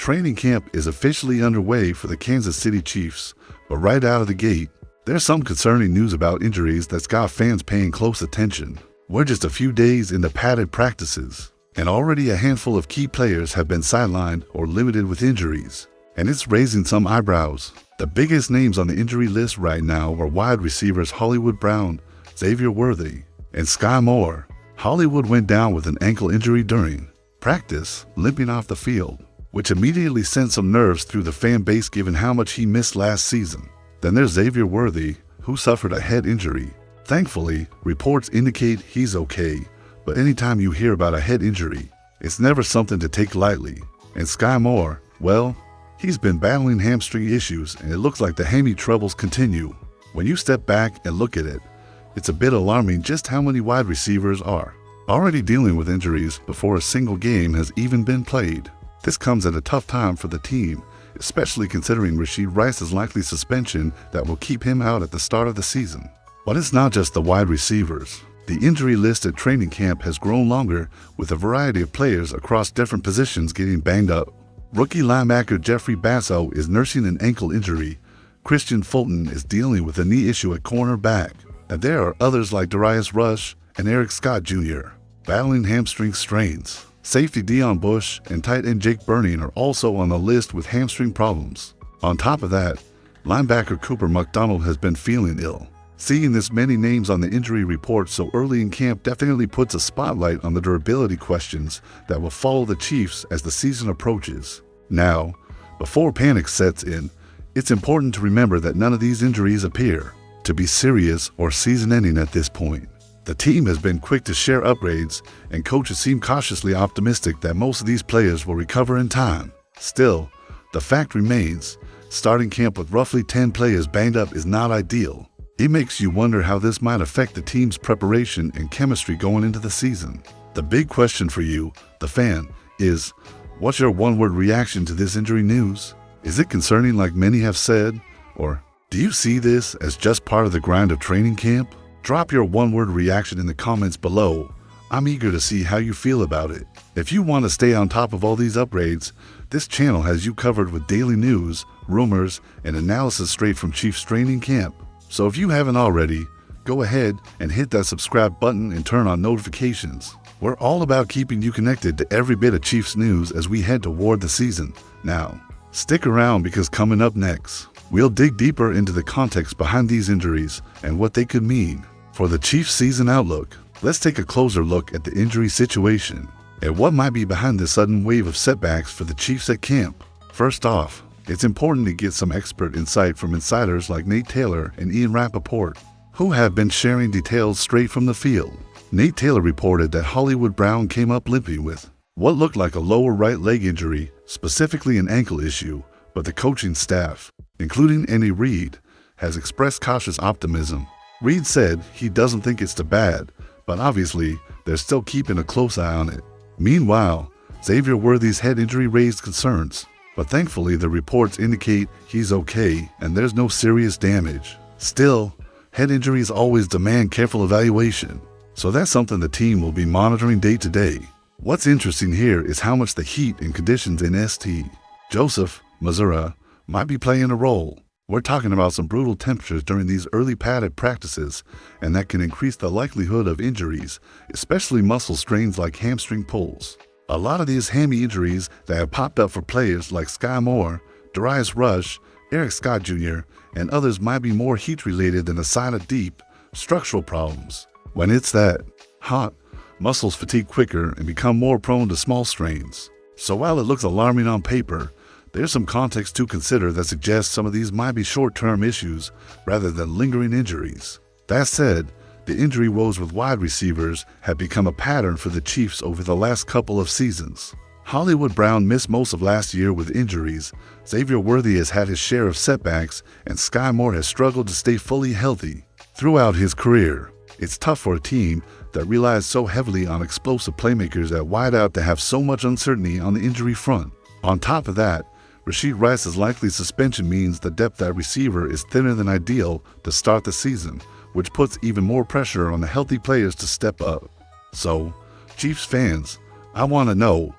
Training camp is officially underway for the Kansas City Chiefs, but right out of the gate, there's some concerning news about injuries that's got fans paying close attention. We're just a few days into padded practices, and already a handful of key players have been sidelined or limited with injuries, and it's raising some eyebrows. The biggest names on the injury list right now are wide receivers Hollywood Brown, Xavier Worthy, and Sky Moore. Hollywood went down with an ankle injury during practice, limping off the field, which immediately sent some nerves through the fan base given how much he missed last season. Then there's Xavier Worthy, who suffered a head injury. Thankfully, reports indicate he's okay, but anytime you hear about a head injury, it's never something to take lightly. And Sky Moore, well, he's been battling hamstring issues, and it looks like the hammy troubles continue. When you step back and look at it, it's a bit alarming just how many wide receivers are already dealing with injuries before a single game has even been played. This comes at a tough time for the team, especially considering Rashee Rice's likely suspension that will keep him out at the start of the season. But it's not just the wide receivers. The injury list at training camp has grown longer, with a variety of players across different positions getting banged up. Rookie linebacker Jeffrey Basso is nursing an ankle injury. Christian Fulton is dealing with a knee issue at cornerback. And there are others like Darius Rush and Eric Scott Jr. battling hamstring strains. Safety Deion Bush and tight end Jake Burning are also on the list with hamstring problems. On top of that, linebacker Cooper McDonald has been feeling ill. Seeing this many names on the injury report so early in camp definitely puts a spotlight on the durability questions that will follow the Chiefs as the season approaches. Now, before panic sets in, it's important to remember that none of these injuries appear to be serious or season-ending at this point. The team has been quick to share upgrades, and coaches seem cautiously optimistic that most of these players will recover in time. Still, the fact remains, starting camp with roughly 10 players banged up is not ideal. It makes you wonder how this might affect the team's preparation and chemistry going into the season. The big question for you, the fan, is, what's your one-word reaction to this injury news? Is it concerning like many have said, or do you see this as just part of the grind of training camp? Drop your one-word reaction in the comments below. I'm eager to see how you feel about it. If you want to stay on top of all these upgrades, this channel has you covered with daily news, rumors, and analysis straight from Chiefs training camp. So if you haven't already, go ahead and hit that subscribe button and turn on notifications. We're all about keeping you connected to every bit of Chiefs news as we head toward the season. Now, stick around because coming up next, we'll dig deeper into the context behind these injuries and what they could mean for the Chiefs' season outlook. Let's take a closer look at the injury situation and what might be behind this sudden wave of setbacks for the Chiefs at camp. First off, it's important to get some expert insight from insiders like Nate Taylor and Ian Rappaport, who have been sharing details straight from the field. Nate Taylor reported that Hollywood Brown came up limping with what looked like a lower right leg injury, specifically an ankle issue, but the coaching staff, including Andy Reid, has expressed cautious optimism. Reid said he doesn't think it's too bad, but obviously they're still keeping a close eye on it. Meanwhile, Xavier Worthy's head injury raised concerns, but thankfully the reports indicate he's okay and there's no serious damage. Still, head injuries always demand careful evaluation, so that's something the team will be monitoring day to day. What's interesting here is how much the heat and conditions in St. Joseph, Missouri, might be playing a role. We're talking about some brutal temperatures during these early padded practices, and that can increase the likelihood of injuries, especially muscle strains like hamstring pulls. A lot of these hammy injuries that have popped up for players like Sky Moore, Darius Rush, Eric Scott Jr., and others might be more heat-related than a sign of deep, structural problems. When it's that hot, muscles fatigue quicker and become more prone to small strains. So while it looks alarming on paper, there's some context to consider that suggests some of these might be short-term issues rather than lingering injuries. That said, the injury woes with wide receivers have become a pattern for the Chiefs over the last couple of seasons. Hollywood Brown missed most of last year with injuries, Xavier Worthy has had his share of setbacks, and Sky Moore has struggled to stay fully healthy throughout his career. It's tough for a team that relies so heavily on explosive playmakers at wideout to have so much uncertainty on the injury front. On top of that, Rashee Rice's likely suspension means the depth at receiver is thinner than ideal to start the season, which puts even more pressure on the healthy players to step up. So, Chiefs fans, I want to know,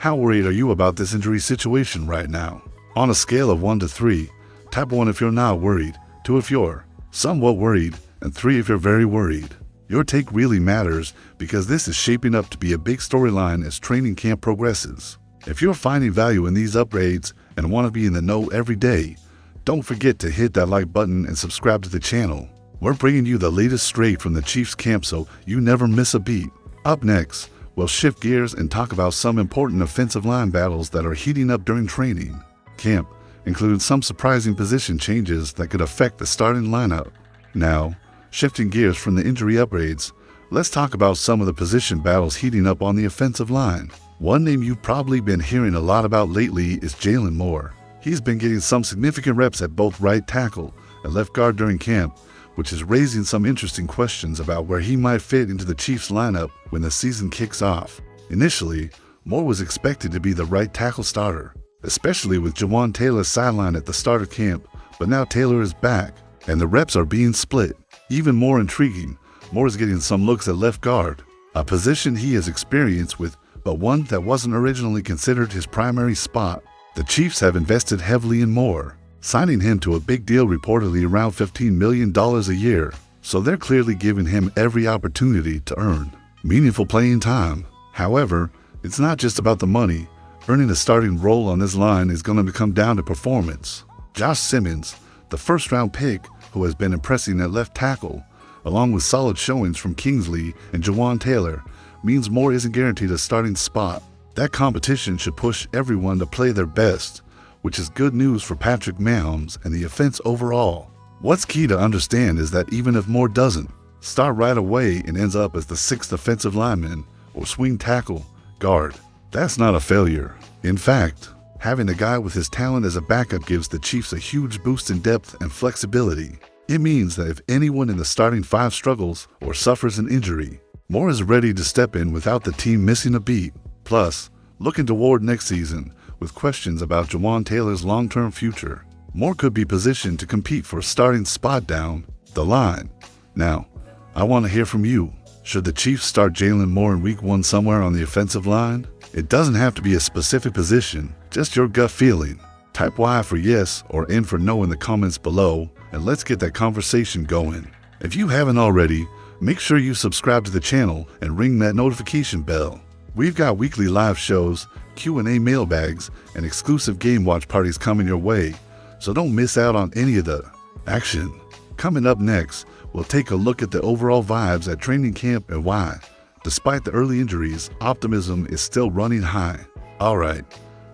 How worried are you about this injury situation right now? On a scale of 1 to 3, type 1 if you're not worried, 2 if you're somewhat worried, and 3 if you're very worried. Your take really matters because this is shaping up to be a big storyline as training camp progresses. If you're finding value in these upgrades and want to be in the know every day, don't forget to hit that like button and subscribe to the channel. We're bringing you the latest straight from the Chiefs camp so you never miss a beat. Up next, we'll shift gears and talk about some important offensive line battles that are heating up during training camp, including some surprising position changes that could affect the starting lineup. Now, shifting gears from the injury upgrades, let's talk about some of the position battles heating up on the offensive line. One name you've probably been hearing a lot about lately is Jalen Moore. He's been getting some significant reps at both right tackle and left guard during camp, which is raising some interesting questions about where he might fit into the Chiefs lineup when the season kicks off. Initially, Moore was expected to be the right tackle starter, especially with Jawan Taylor sidelined at the start of camp, but now Taylor is back, and the reps are being split. Even more intriguing, Moore is getting some looks at left guard, a position he has experience with, but one that wasn't originally considered his primary spot. The Chiefs have invested heavily in Moore, signing him to a big deal reportedly around $15 million a year, so they're clearly giving him every opportunity to earn meaningful playing time. However, it's not just about the money. Earning a starting role on this line is going to come down to performance. Josh Simmons, the first-round pick who has been impressing at left tackle, along with solid showings from Kingsley and Jawan Taylor, means Moore isn't guaranteed a starting spot. That competition should push everyone to play their best, which is good news for Patrick Mahomes and the offense overall. What's key to understand is that even if Moore doesn't start right away and ends up as the 6th offensive lineman or swing tackle guard, that's not a failure. In fact, having a guy with his talent as a backup gives the Chiefs a huge boost in depth and flexibility. It means that if anyone in the starting 5 struggles or suffers an injury, Moore is ready to step in without the team missing a beat. Plus, looking toward next season, with questions about Jawan Taylor's long-term future, Moore could be positioned to compete for a starting spot down the line. Now, I want to hear from you. Should the Chiefs start Jalen Moore in Week 1 somewhere on the offensive line? It doesn't have to be a specific position, just your gut feeling. Type Y for yes or N for no in the comments below, and let's get that conversation going. If you haven't already, make sure you subscribe to the channel and ring that notification bell. We've got weekly live shows, Q&A mailbags, and exclusive game watch parties coming your way, so don't miss out on any of the action. Coming up next, we'll take a look at the overall vibes at training camp and why, despite the early injuries, optimism is still running high. Alright,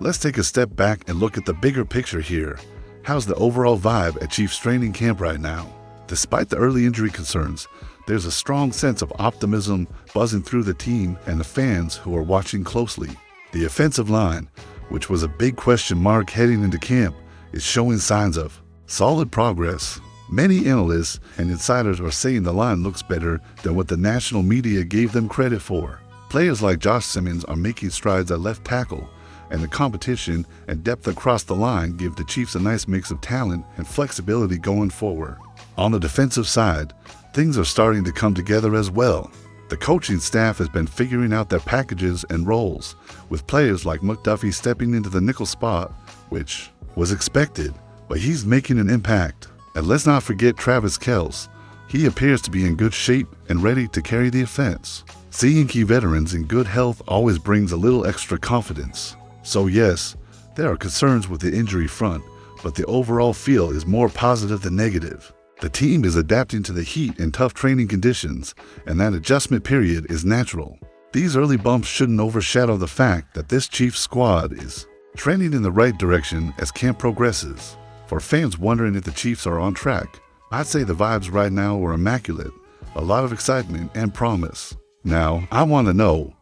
let's take a step back and look at the bigger picture here. How's the overall vibe at Chiefs training camp right now? Despite the early injury concerns, there's a strong sense of optimism buzzing through the team and the fans who are watching closely. The offensive line, which was a big question mark heading into camp, is showing signs of solid progress. Many analysts and insiders are saying the line looks better than what the national media gave them credit for. Players like Josh Simmons are making strides at left tackle, and the competition and depth across the line give the Chiefs a nice mix of talent and flexibility going forward. On the defensive side, things are starting to come together as well. The coaching staff has been figuring out their packages and roles, with players like McDuffie stepping into the nickel spot, which was expected, but he's making an impact. And let's not forget Travis Kelce. He appears to be in good shape and ready to carry the offense. Seeing key veterans in good health always brings a little extra confidence. So yes, there are concerns with the injury front, but the overall feel is more positive than negative. The team is adapting to the heat and tough training conditions, and that adjustment period is natural. These early bumps shouldn't overshadow the fact that this Chiefs squad is trending in the right direction as camp progresses. For fans wondering if the Chiefs are on track, I'd say the vibes right now are immaculate, a lot of excitement and promise. Now, I want to know,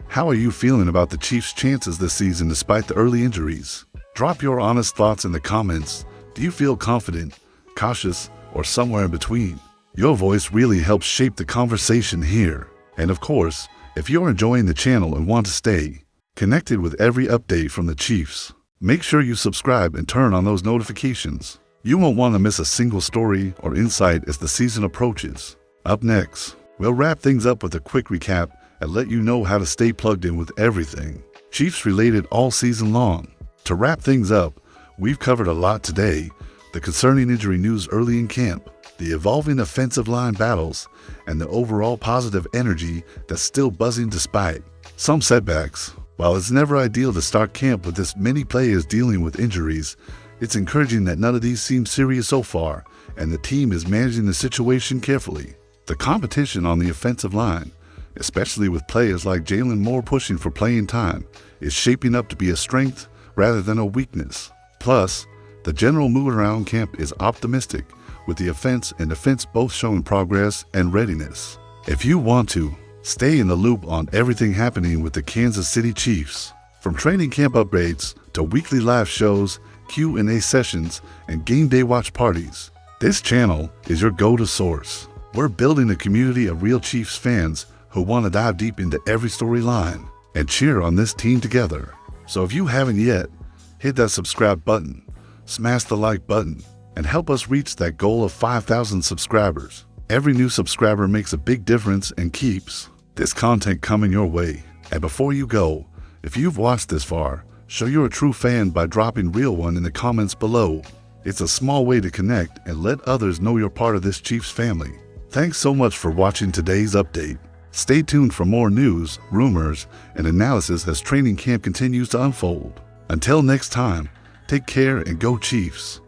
how are you feeling about the Chiefs' chances this season despite the early injuries? Drop your honest thoughts in the comments. Do you feel confident, cautious, or somewhere in between? Your voice really helps shape the conversation here. And of course, if you're enjoying the channel and want to stay connected with every update from the Chiefs, make sure you subscribe and turn on those notifications. You won't want to miss a single story or insight as the season approaches. Up next, we'll wrap things up with a quick recap and let you know how to stay plugged in with everything Chiefs related all season long. To wrap things up, we've covered a lot today: the concerning injury news early in camp, the evolving offensive line battles, and the overall positive energy that's still buzzing despite some setbacks. While it's never ideal to start camp with this many players dealing with injuries, it's encouraging that none of these seem serious so far, and the team is managing the situation carefully. The competition on the offensive line, especially with players like Jalen Moore pushing for playing time, is shaping up to be a strength rather than a weakness. Plus, the general mood around camp is optimistic, with the offense and defense both showing progress and readiness. If you want to, stay in the loop on everything happening with the Kansas City Chiefs. From training camp updates to weekly live shows, Q&A sessions, and game day watch parties, this channel is your go-to source. We're building a community of real Chiefs fans who want to dive deep into every storyline and cheer on this team together. So if you haven't yet, hit that subscribe button, smash the like button, and help us reach that goal of 5,000 subscribers. Every new subscriber makes a big difference and keeps this content coming your way. And before you go, if you've watched this far, show you're a true fan by dropping real one in the comments below. It's a small way to connect and let others know you're part of this Chiefs family. Thanks so much for watching today's update. Stay tuned for more news, rumors, and analysis as training camp continues to unfold. Until next time, take care and go Chiefs.